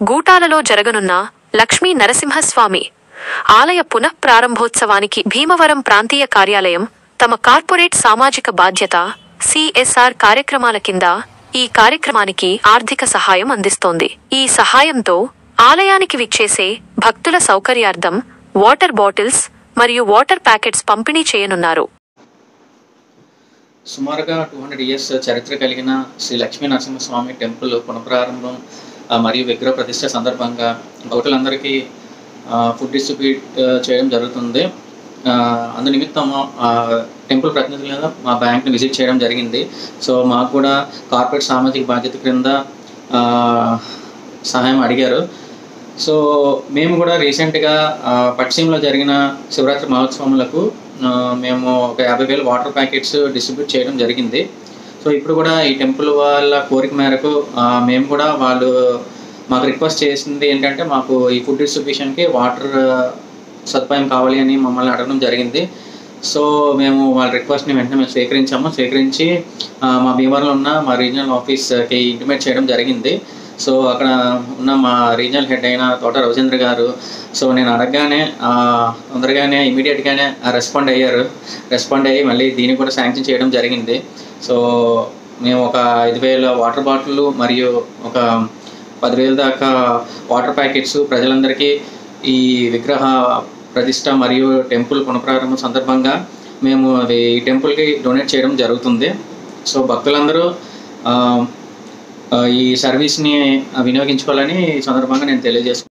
గూటాలలో జరగనున్న లక్ష్మీ నరసింహస్వామి ఆలయ పునఃప్రారంభోత్సవానికి భీమవరం ప్రాంతీయ కార్యాలయం తమ కార్పొరేట్ సామాజిక బాధ్యత CSR కార్యక్రమాల కింద ఈ కార్యక్రమానికి ఆర్థిక సహాయం అందిస్తోంది. ఈ సహాయంతో ఆలయానికి విచ్చేసే భక్తుల సౌకర్యార్థం వాటర్ బాటిల్స్ మరియు వాటర్ ప్యాకెట్స్ పంపిణీ చేయనున్నారు. సుమారుగా 200 ఇయర్స్ చరిత్ర కలిగిన శ్రీ లక్ష్మీ నరసింహస్వామి టెంపుల్ పునఃప్రారంభం మరియు విగ్రహ ప్రతిష్ట సందర్భంగా భక్తులందరికీ ఫుడ్ డిస్ట్రిబ్యూట్ చేయడం జరుగుతుంది. అందు నిమిత్తము టెంపుల్ ప్రతినిధులుగా మా బ్యాంక్ని విజిట్ చేయడం జరిగింది. సో మాకు కూడా కార్పొరేట్ సామాజిక బాధ్యత క్రింద సహాయం అడిగారు. సో మేము కూడా రీసెంట్గా పట్సీంలో జరిగిన శివరాత్రి మహోత్సవములకు మేము ఒక 50,000 వాటర్ ప్యాకెట్స్ డిస్ట్రిబ్యూట్ చేయడం జరిగింది. సో ఇప్పుడు కూడా ఈ టెంపుల్ వాళ్ళ కోరిక మేరకు మేము కూడా వాళ్ళు మాకు రిక్వెస్ట్ చేసింది ఏంటంటే మాకు ఈ ఫుడ్ డిస్ట్రిబ్యూషన్కి వాటర్ సదుపాయం కావాలి అని మమ్మల్ని అడగడం జరిగింది. సో మేము వాళ్ళ రిక్వెస్ట్ని వెంటనే మేము స్వీకరించి మా భీమవరంలో ఉన్న మా రీజనల్ ఆఫీస్కి ఇంటిమేట్ చేయడం జరిగింది. సో అక్కడ ఉన్న మా రీజనల్ హెడ్ అయిన తోట రవిచంద్ర గారు సో నేను అడగగానే తొందరగానే ఇమీడియట్గానే రెస్పాండ్ అయ్యి మళ్ళీ దీన్ని కూడా శాంక్షన్ చేయడం జరిగింది. సో మేము ఒక 5,000 వాటర్ బాటిల్ మరియు ఒక 10,000 దాకా వాటర్ ప్యాకెట్స్ ప్రజలందరికీ ఈ విగ్రహ ప్రతిష్ట మరియు టెంపుల్ పునఃప్రారంభం సందర్భంగా మేము ఈ టెంపుల్కి డొనేట్ చేయడం జరుగుతుంది. సో భక్తులందరూ ఈ సర్వీస్ని వినియోగించుకోవాలని ఈ సందర్భంగా నేను తెలియజేస్తున్నాను.